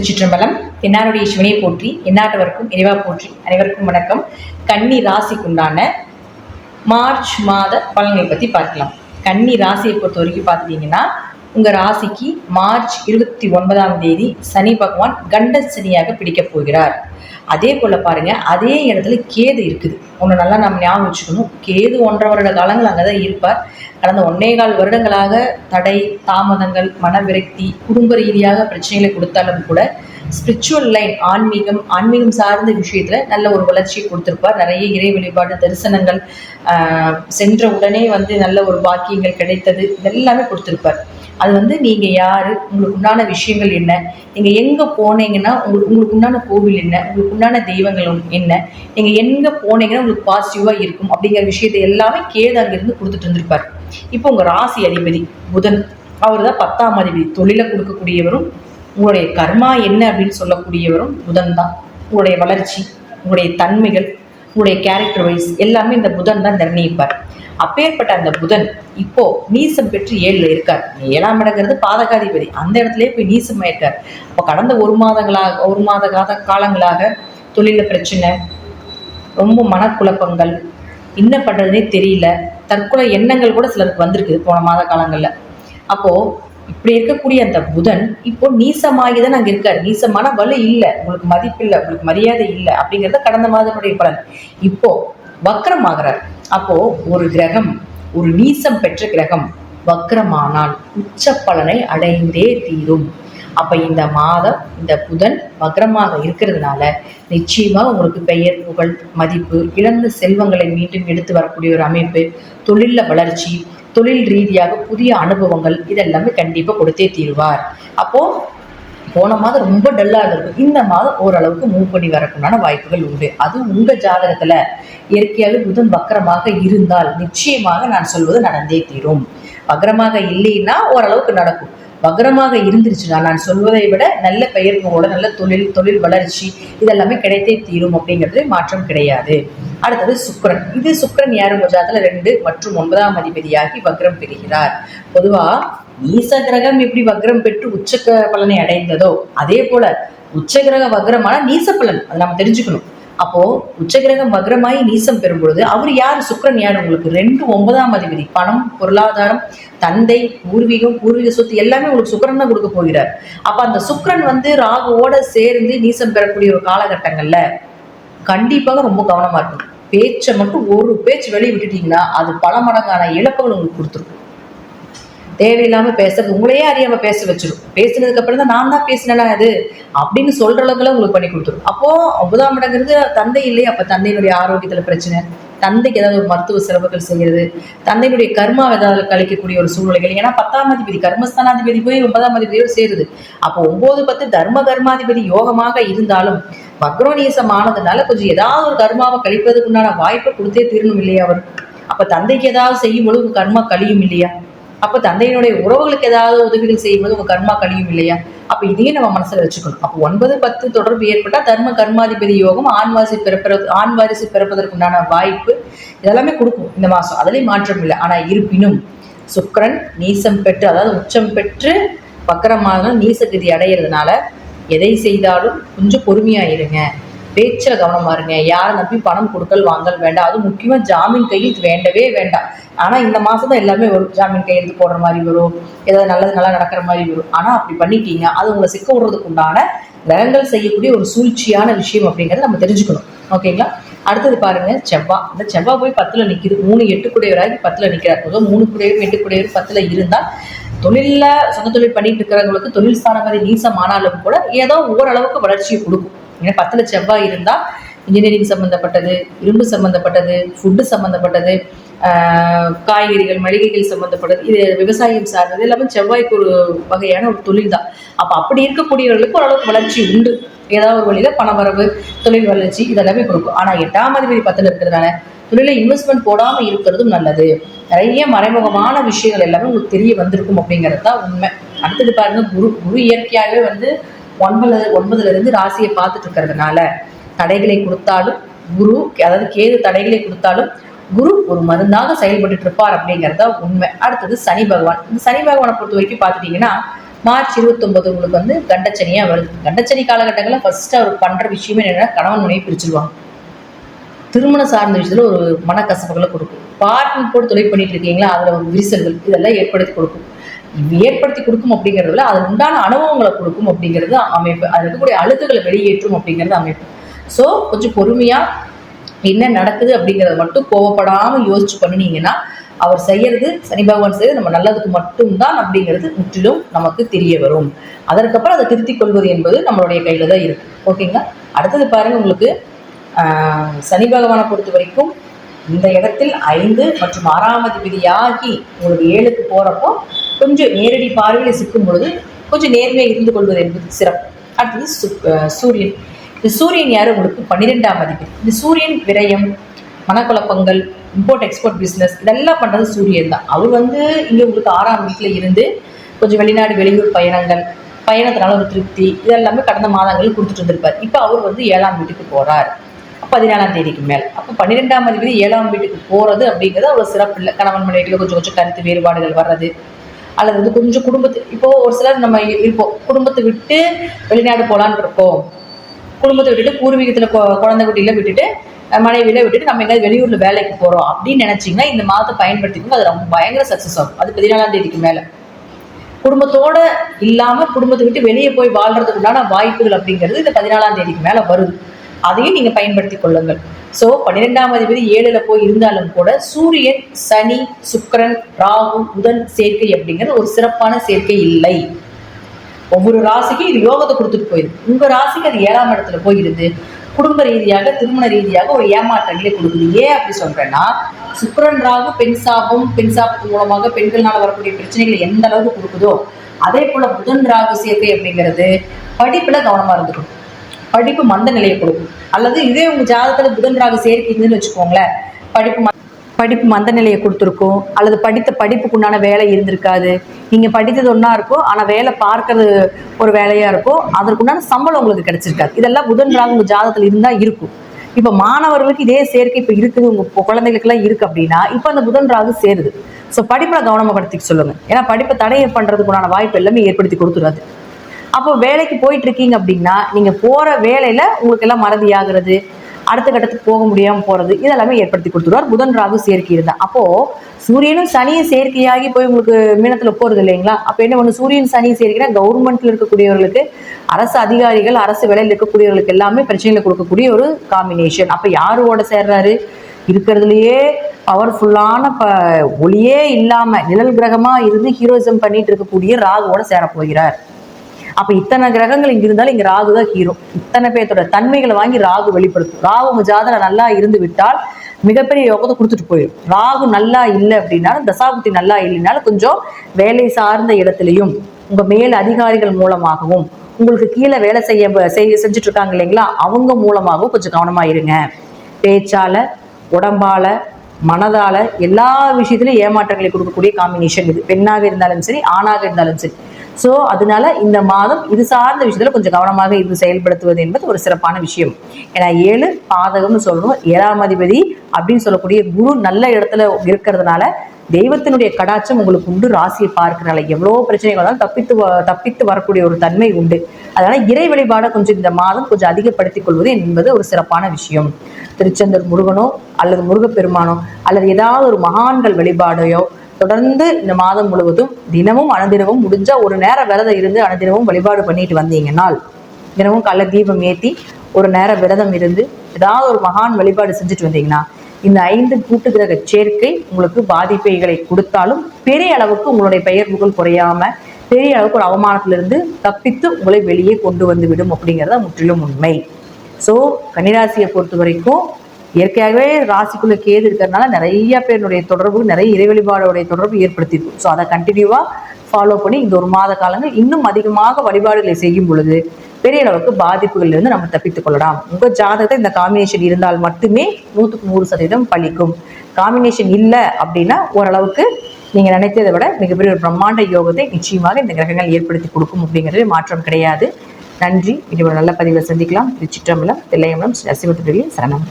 திருச்சிற்றம்பலம். என்னாருடைய சிவனையை போற்றி, எந்நாட்டவருக்கும் இறைவா போற்றி. அனைவருக்கும் வணக்கம். கன்னி ராசிக்குண்டான மார்ச் மாத பலன்களை பற்றி பார்க்கலாம். கன்னி ராசியை பொறுத்த வரைக்கும் பார்த்துட்டீங்கன்னா, உங்கள் ராசிக்கு மார்ச் 29ஆம் தேதி சனி பகவான் கண்ட சனியாக பிடிக்கப் போகிறார். அதே போல் பாருங்கள், அதே இடத்துல கேது இருக்குது. ஒன்று நல்லா நம்ம ஞாபகம் வச்சுக்கணும். கேது 1.5 வருட காலங்கள் அங்கே தான் இருப்பார். கடந்த 1.25 வருடங்களாக தடை, தாமதங்கள், மன விரக்தி, குடும்ப ரீதியாக பிரச்சனைகளை கொடுத்தாலும் கூட ஸ்பிரிச்சுவல் லைன், ஆன்மீகம் சார்ந்த விஷயத்தில் நல்ல ஒரு வளர்ச்சியை கொடுத்துருப்பார். நிறைய இறை வழிபாடு, தரிசனங்கள், சென்ற உடனே நல்ல ஒரு பாக்கியங்கள் கிடைத்தது, இதெல்லாமே கொடுத்துருப்பார். அது நீங்கள் யார், உங்களுக்கு உண்டான விஷயங்கள் என்ன, நீங்கள் எங்கே போனீங்கன்னா உங்களுக்கு உண்டான கோவில் என்ன, உங்களுக்கு உண்டான தெய்வங்கள் என்ன, நீங்கள் எங்கே போனீங்கன்னா உங்களுக்கு பாசிட்டிவாக இருக்கும் அப்படிங்கிற விஷயத்தை எல்லாமே கேது அங்கிருந்து கொடுத்துட்டு இருந்திருப்பார். இப்போ உங்கள் ராசி அதிபதி புதன், அவர் தான் 10ஆம் அதிபதி. தொழிலை கொடுக்கக்கூடியவரும் உங்களுடைய கர்மா என்ன அப்படின்னு சொல்லக்கூடியவரும் புதன் தான். உங்களுடைய வளர்ச்சி, உங்களுடைய தன்மைகள், உங்களுடைய கேரக்டர் வைஸ் எல்லாமே இந்த புதன் தான் நிர்ணயிப்பார். அப்பேற்பட்ட அந்த புதன் இப்போ நீசம் பெற்று 7ல் இருக்கார். 7ஆம் இடங்கிறது பாதகாதிபதி, அந்த இடத்துலயே போய் நீசமாயிருக்கார். அப்போ கடந்த ஒரு மாத காலங்களாக தொழில பிரச்சனை, ரொம்ப மனக்குழப்பங்கள், என்ன பண்ணுறதுனே தெரியல, தற்கொலை எண்ணங்கள் கூட சிலருக்கு வந்திருக்கு போன மாத காலங்களில். அப்போது இப்படி இருக்கக்கூடிய அந்த புதன் இப்போ நீசமாகி தான் அங்கே இருக்கார். நீசமான வலு இல்லை, உங்களுக்கு மதிப்பு இல்லை, உங்களுக்கு மரியாதை இல்லை அப்படிங்கிறத கடந்த மாதனுடைய பலன். இப்போ வக்ரமாகிறார். அப்போ ஒரு கிரகம், ஒரு நீசம் பெற்ற கிரகம் வக்ரமானால் உச்ச பலனை அடைந்தே தீரும். அப்போ இந்த மாதம் இந்த புதன் வக்ரமாக இருக்கிறதுனால நிச்சயமாக உங்களுக்கு பெயர், புகழ், மதிப்பு, இழந்த செல்வங்களை மீண்டும் எடுத்து வரக்கூடிய ஒரு அமைப்பு, தொழிலில் வளர்ச்சி, தொழில் ரீதியாக புதிய அனுபவங்கள், இதெல்லாமே கண்டிப்பாக கொடுத்தே தீருவார். அப்போது போன மாதம் ரொம்ப டல்லாக இருக்கும், இந்த மாதம் ஓரளவுக்கு மூவ் பண்ணி வரக்குண்டான வாய்ப்புகள் உண்டு. அது உங்கள் ஜாதகத்தில் இயற்கையாக புதன் வக்கரமாக இருந்தால் நிச்சயமாக நான் சொல்வது நடந்தே தீரும். வக்ரமாக இல்லைன்னா ஓரளவுக்கு நடக்கும். வக்ரமாக இருந்துருச்சுன்னா நான் சொல்வதை விட நல்ல பெயர் புகழோட நல்ல தொழில் வளர்ச்சி இதெல்லாமே கிடைத்தே தீரும் அப்படிங்கிறது மாற்றம் கிடையாது. அடுத்தது சுக்கிரன். இது சுக்கிரன் யார் ஜாதகத்தில் 2 மற்றும் 9ஆம் அதிபதியாகி வக்ரம் பெறுகிறார். பொதுவாக நீச கிரகம் எப்படி வக்ரம் பெற்று உச்ச பலனை அடைந்ததோ அதே போல உச்சகிரக வக்ரமான நீச பலன் அதை நம்ம தெரிஞ்சுக்கணும். அப்போ உச்சகிரகம் வக்ரமாயி நீசம் பெறும் பொழுது அவர் யார், சுக்கிரன் யார் உங்களுக்கு 2 9ஆம் அதிபதி. பணம், பொருளாதாரம், தந்தை, பூர்வீக சொத்து எல்லாமே உங்களுக்கு சுக்கிரன் தான் கொடுக்க போகிறார். அப்ப அந்த சுக்கிரன் ராகுவோட சேர்ந்து நீசம் பெறக்கூடிய ஒரு காலகட்டங்கள்ல கண்டிப்பாக ரொம்ப கவனமா இருக்கும். பேச்சை மட்டும் ஒரு பேச்சு வெளியே விட்டுட்டீங்கன்னா அது பல மடங்கான இழப்புகள் உங்களுக்கு கொடுத்துருக்கும். தேவையில்லாம பேசுறது, உங்களையே அறியாம பேச வச்சிடும். பேசினதுக்கு அப்புறம் தான் நான் தான் பேசினேன்னா அது அப்படின்னு சொல்ற அளவுக்குலாம் உங்களுக்கு பண்ணி கொடுத்துரும். அப்போ 9ஆம் இடங்கிறது தந்தை இல்லையா, அப்ப தந்தையினுடைய ஆரோக்கியத்துல பிரச்சனை, தந்தைக்கு ஏதாவது ஒரு மருத்துவ செலவுகள் செய்கிறது, தந்தையினுடைய கர்மா ஏதாவது கழிக்கக்கூடிய ஒரு சூழ்நிலைகள். ஏன்னா 10ஆம் அதிபதி கர்மஸ்தானாதிபதி போய் 9ஆம் அதிபதியோடு சேருது. அப்போ 9, 10 தர்ம கர்மாதிபதி யோகமாக இருந்தாலும் வக்ரோநீசம் ஆனதுனால கொஞ்சம் ஏதாவது ஒரு கர்மாவை கழிப்பதுக்குண்டான வாய்ப்பை கொடுத்தே தீரணும் இல்லையா அவர். அப்ப தந்தைக்கு ஏதாவது செய்யும் பொழுது கர்மா கழியும் இல்லையா, அப்போ தந்தையினுடைய உறவுகளுக்கு ஏதாவது உதவிகள் செய்யும்போது உங்க கர்மா கழியும் இல்லையா. அப்போ இதையும் நம்ம மனசுல வச்சுக்கணும். அப்போ 9, 10 தொடர்பு ஏற்பட்டால் தர்ம கர்மாதிபதி யோகம், ஆண் வாரிசு பிறப்பதற்குண்டான வாய்ப்பு இதெல்லாமே கொடுக்கும் இந்த மாசம். அதுலேயும் மாற்றம் இல்லை. ஆனா இருப்பினும் சுக்கிரன் நீசம் பெற்று, அதாவது உச்சம் பெற்று வக்கரமாக நீசகதி அடைகிறதுனால எதை செய்தாலும் கொஞ்சம் பொறுமையா இருங்க, பேச்சில் கவனமா இருங்க. யாரை நம்பி பணம் கொடுக்கல் வாங்கல் வேண்டாம். அது முக்கியமா ஜாமீன் கையெழுத்து வேண்டவே வேண்டாம். ஆனா இந்த மாசம் தான் எல்லாமே வரும். ஜாமீன் கையெழுத்து போடுற மாதிரி வரும், ஏதாவது நல்லா நடக்கிற மாதிரி வரும். ஆனா அப்படி பண்ணிட்டீங்க அது உங்களை சிக்க விடுறதுக்கு உண்டான கிரகங்கள் செய்யக்கூடிய ஒரு சூழ்ச்சியான விஷயம் அப்படிங்கிறத நம்ம தெரிஞ்சுக்கணும். ஓகேங்களா. அடுத்தது பாருங்க செவ்வாய். இந்த செவ்வாய் போய் 10ல் நிற்கிது. 3 8 குடையவராகி 10ல் நிற்கிறார். 3 குடையவர் 8 குடையவர் 10ல் இருந்தால் தொழிலில் சொந்த தொழில் பண்ணிட்டு இருக்கிறவங்களுக்கு தொழில் ஸ்தானபதி நீசம் ஆனாலும் கூட ஏதோ ஓரளவுக்கு வளர்ச்சியை கொடுக்கும். ஏன்னா 10ல் செவ்வாய் இருந்தால் இன்ஜினியரிங் சம்மந்தப்பட்டது, இரும்பு சம்மந்தப்பட்டது, ஃபுட்டு சம்மந்தப்பட்டது, காய்கறிகள், மளிகைகள் சம்மந்தப்பட்டது, இது விவசாயம் சார்ந்தது எல்லாமே செவ்வாய்க்கு ஒரு வகையான ஒரு தொழில் தான். அப்போ அப்படி இருக்கக்கூடியவர்களுக்கு ஓரளவுக்கு வளர்ச்சி உண்டு. ஏதாவது ஒரு வழியில பணவரவு, தொழில் வளர்ச்சி இதெல்லாமே கொடுக்கும். ஆனால் 8ஆம் அதிபதி 10ல் இருக்கிறதுனால தொழிலை இன்வெஸ்ட்மெண்ட் போடாமல் இருக்கிறதும் நல்லது. நிறைய மறைமுகமான விஷயங்கள் எல்லாமே உங்களுக்கு தெரிய வந்திருக்கும் அப்படிங்கிறது தான் உண்மை. அடுத்தது பாருங்க, குரு இயற்கையாகவே 9லிருந்து ராசியை பார்த்துட்டு இருக்கிறதுனால தடைகளை கொடுத்தாலும் குரு, அதாவது கேது தடைகளை கொடுத்தாலும் குரு ஒரு மருந்தாக செயல்பட்டு இருப்பார் அப்படிங்கிறதா உண்மை. அடுத்தது சனி பகவான். இந்த சனி பகவானை பொறுத்த வரைக்கும் பார்த்துட்டீங்கன்னா மார்ச் 29 உங்களுக்கு வந்து கண்டச்சனியா வருது. கண்டச்சனி காலகட்டங்களில் ஃபர்ஸ்ட் அவர் பண்ற விஷயமே என்னன்னா, கணவன் மனைவி பிரிச்சிருவாங்க. திருமணம் சார்ந்த விஷயத்துல ஒரு மனக்கசப்புகளை கொடுக்கும். பார்ட்னர் போட்டு தொழில் பண்ணிட்டு இருக்கீங்களா, அதுல ஒரு விரிசல்கள் இதெல்லாம் ஏற்படுத்தி கொடுக்கும். ஏற்படுத்தி கொடுக்கும் அப்படிங்கிறதுல அது உண்டான அனுபவங்களை கொடுக்கும் அப்படிங்கிறது அமைப்பு. அதில் இருக்கக்கூடிய அழுக்குகளை வெளியேற்றும் அப்படிங்கிறது அமைப்பு. ஸோ கொஞ்சம் பொறுமையா என்ன நடக்குது அப்படிங்கிறத மட்டும் கோவப்படாம யோசிச்சு பண்ணினீங்கன்னா, அவர் செய்யறது, சனி பகவான் செய்யறது நம்ம நல்லதுக்கு மட்டும்தான் அப்படிங்கிறது முற்றிலும் நமக்கு தெரிய வரும். அதற்கப்புறம் அதை திருத்திக் கொள்வது என்பது நம்மளுடைய கையில தான் இருக்கு. ஓகேங்களா? அடுத்தது பாருங்க, உங்களுக்கு சனி பகவானை பொறுத்த வரைக்கும் இந்த இடத்தில் 5 மற்றும் 6ஆம் அதிபதியாகி உங்களுக்கு 7க்கு போறப்போ கொஞ்சம் நேரடி பார்வையில் சிக்கும் பொழுது கொஞ்சம் நேர்மையாக இருந்து கொள்வது என்பது சிறப்பு. அடுத்தது சூரியன். இந்த சூரியன் யார்? உங்களுக்கு 12ஆம் அதிபதி. இந்த சூரியன் விரயம், மனக்குழப்பங்கள், இம்போர்ட் எக்ஸ்போர்ட் பிஸ்னஸ் இதெல்லாம் பண்ணுறது சூரியன் தான். அவர் வந்து இங்கே உங்களுக்கு 6ஆம் வீட்டில் இருந்து கொஞ்சம் வெளிநாடு வெளியூர் பயணங்கள், பயணத்தினால ஒரு திருப்தி இதெல்லாமே கடந்த மாதங்களில் கொடுத்துட்டு இருந்திருப்பார். இப்போ அவர் வந்து 7ஆம் வீட்டுக்கு போகிறார் 14ஆம் தேதிக்கு மேலே. அப்போ 12ஆம் அதிபதி 7ஆம் வீட்டுக்கு போகிறது அப்படிங்கிறது அவ்வளோ சிறப்பு இல்லை. கணவன் மனைவியில் கொஞ்சம் கொஞ்சம் கருத்து வேறுபாடுகள் வர்றது, அல்லது வந்து கொஞ்சம் குடும்பத்து, இப்போ ஒரு சிலர் நம்ம இருப்போம், குடும்பத்தை விட்டு வெளிநாடு போகலான்னு இருக்கோம், குடும்பத்தை விட்டுட்டு பூர்வீகத்தில் குழந்தை குட்டியில விட்டுட்டு மனைவியில விட்டுட்டு நம்ம எங்கேயாவது வெளியூர்ல வேலைக்கு போறோம் அப்படின்னு நினைச்சீங்கன்னா இந்த மாதத்தை பயன்படுத்திக்கணும். அது ரொம்ப பயங்கர சக்சஸ் ஆகும். அது 14ஆம் தேதிக்கு மேல குடும்பத்தோட இல்லாம குடும்பத்தை விட்டு வெளியே போய் வாழ்றதுக்கு உண்டான வாய்ப்புகள் அப்படிங்கிறது இந்த 14ஆம் தேதிக்கு மேல வருது. அதையும் நீங்க பயன்படுத்தி கொள்ளுங்கள். ஸோ 12ஆம் அதிபதி 7ல் போய் இருந்தாலும் கூட சூரியன், சனி, சுக்கிரன், ராகு, புதன் சேர்க்கை அப்படிங்கிறது ஒரு சிறப்பான சேர்க்கை இல்லை. ஒவ்வொரு ராசிக்கும் இது யோகத்தை கொடுத்துட்டு போயிடுது. உங்க ராசிக்கு அது 7ஆம் இடத்துல போயிடுது. குடும்ப ரீதியாக, திருமண ரீதியாக ஒரு ஏமாற்றங்களே கொடுக்குது. ஏன் அப்படி சொல்றேன்னா, சுக்கிரன் ராகு பெண் சாபம், பெண் சாபத்து மூலமாக பெண்கள்னால வரக்கூடிய பிரச்சனைகளை எந்த அளவுக்கு கொடுக்குதோ, அதே போல புதன் ராகு சேர்க்கை அப்படிங்கிறது படிப்புல கவனமா இருந்துக்கும். படிப்பு மந்த நிலையை கொடுக்கும். அல்லது இதே உங்க ஜாதகத்துல புதன் ராகு சேர்க்கை இருந்துன்னு வச்சுக்கோங்களேன், படிப்பு மந்த நிலையை கொடுத்துருக்கும். அல்லது படித்த படிப்புக்கு உண்டான வேலை இருந்திருக்காது. நீங்க படித்தது ஒன்றா இருக்கும், ஆனா வேலை பார்க்கறது ஒரு வேலையா இருக்கும், அதற்குண்டான சம்பளம் உங்களுக்கு கிடைச்சிருக்காது. இதெல்லாம் புதன் ராகு உங்க ஜாதகத்துல இருந்தா இருக்கும். இப்ப மாணவர்களுக்கு இதே சேர்க்கை இப்ப இருக்குது, உங்க குழந்தைகளுக்கு எல்லாம் இருக்கு அப்படின்னா இப்ப அந்த புதன் ராகு சேருது. ஸோ படிப்புல கவனமா படுத்திக்க சொல்லுங்க. ஏன்னா படிப்பை தடையை பண்றதுக்குண்டான வாய்ப்பு எல்லாமே ஏற்படுத்தி கொடுத்துடாது. அப்போ வேலைக்கு போயிட்டு இருக்கீங்க அப்படின்னா நீங்க போற வேலையில உங்களுக்கு எல்லாம் மறதி ஆகுறது, அடுத்த கட்டத்துக்கு போக முடியாம போறது இதெல்லாமே ஏற்படுத்தி கொடுத்துருவார் புதன் ராகு சேர்க்கை இருந்தா. அப்போ சூரியனும் சனியும் சேர்க்கையாகி போய் உங்களுக்கு மீனத்துல போறது இல்லைங்களா? அப்ப என்ன ஒண்ணு, சூரியன் சனியும் சேர்க்கைனா கவர்மெண்ட்ல இருக்கக்கூடியவர்களுக்கு, அரசு அதிகாரிகள், அரசு வேலையில் இருக்கக்கூடியவர்களுக்கு எல்லாமே பிரச்சனைகளை கொடுக்கக்கூடிய ஒரு காம்பினேஷன். அப்ப யாரோட சேர்றாரு? இருக்கிறதுலயே பவர்ஃபுல்லான ஒளியே இல்லாம நிழல் கிரகமா இருந்து ஹீரோயிசம் பண்ணிட்டு இருக்கக்கூடிய ராகுவோட சேர போகிறார். அப்ப இத்தனை கிரகங்கள் இங்க இருந்தாலும் இங்க ராகு தான் ஹீரோ. இத்தனை பேர்த்தோட தன்மைகளை வாங்கி ராகு வெளிப்படுத்தும். ராகு உங்க ஜாதகம் நல்லா இருந்து விட்டால் மிகப்பெரிய யோகத்தை கொடுத்துட்டு போயிடும். ராகு நல்லா இல்லை அப்படின்னாலும், தசாபுத்தி நல்லா இல்லைனாலும் கொஞ்சம் வேலை சார்ந்த இடத்துலையும் உங்க மேல் அதிகாரிகள் மூலமாகவும், உங்களுக்கு கீழே வேலை செஞ்சுட்டு இருக்காங்க இல்லைங்களா, அவங்க மூலமாகவும் கொஞ்சம் கவனமா இருங்க. பேச்சால, உடம்பால, மனதால எல்லா விஷயத்திலும் ஏமாற்றங்களை கொடுக்கக்கூடிய காம்பினேஷன் இது. பெண்ணாக இருந்தாலும் சரி, ஆணாக இருந்தாலும் சரி. ஸோ அதனால இந்த மாதம் இது சார்ந்த விஷயத்துல கொஞ்சம் கவனமாக இருந்து செயல்படுத்துவது என்பது ஒரு சிறப்பான விஷயம். ஏன்னா 7 பாதகம்னு சொல்லணும். 7ஆம் அதிபதி அப்படின்னு சொல்லக்கூடிய குரு நல்ல இடத்துல இருக்கிறதுனால தெய்வத்தினுடைய கடாட்சம் உங்களுக்கு உண்டு. ராசியை பார்க்கறனால எவ்வளோ பிரச்சனைகள் தப்பித்து வரக்கூடிய ஒரு தன்மை உண்டு. அதனால இறை வழிபாடை கொஞ்சம் இந்த மாதம் கொஞ்சம் அதிகப்படுத்திக் கொள்வது என்பது ஒரு சிறப்பான விஷயம். திருச்செந்தூர் முருகனோ அல்லது முருகப்பெருமானோ அல்லது ஏதாவது ஒரு மகான்கள் வழிபாடையோ தொடர்ந்து இந்த மாதம் முழுவதும் தினமும் அனுதினமும் முடிஞ்சா ஒரு நேரம் விரதம் இருந்து அனுதினமும் வழிபாடு பண்ணிட்டு வந்தீங்கன்னால், தினமும் காலைல தீபம் ஏற்றி ஒரு நேரம் விரதம் இருந்து ஏதாவது ஒரு மகான் வழிபாடு செஞ்சுட்டு வந்தீங்கன்னா, இந்த 5 கூட்டு கிரக சேர்க்கை உங்களுக்கு பாதிப்பைகளை கொடுத்தாலும் பெரிய அளவுக்கு உங்களுடைய பெயர் புகழ் குறையாம பெரிய அளவுக்கு ஒரு அவமானத்திலிருந்து தப்பித்து உங்களை வெளியே கொண்டு வந்து விடும் அப்படிங்கிறத முற்றிலும் உண்மை. ஸோ கன்னிராசியை பொறுத்த வரைக்கும் இயற்கையாகவே ராசிக்குள்ள கேது இருக்கிறதுனால நிறைய பேருடைய தொடர்பு, நிறைய இறை வழிபாடுடைய தொடர்பு ஏற்படுத்தியிருக்கும். ஸோ அதை கண்டினியூவாக ஃபாலோ பண்ணி இந்த ஒரு மாத காலங்கள் இன்னும் அதிகமாக வழிபாடுகளை செய்யும் பொழுது பெரிய அளவுக்கு பாதிப்புகள் இருந்து நம்ம தப்பித்துக் கொள்ளலாம். உங்க ஜாதகத்தை இந்த காம்பினேஷன் இருந்தால் மட்டுமே 100% பலிக்கும். காம்பினேஷன் இல்லை அப்படின்னா ஓரளவுக்கு நீங்க நினைத்ததை விட மிகப்பெரிய ஒரு பிரம்மாண்ட யோகத்தை நிச்சயமாக இந்த கிரகங்கள் ஏற்படுத்தி கொடுக்கும் அப்படிங்கிறது மாற்றம் கிடையாது. நன்றி. இது ஒரு நல்ல பதிவில் சந்திக்கலாம். திருச்சிற்றம்பலம், தில்லையம்பலம், ஸ்ரீ நரசிம்ம சரணம்.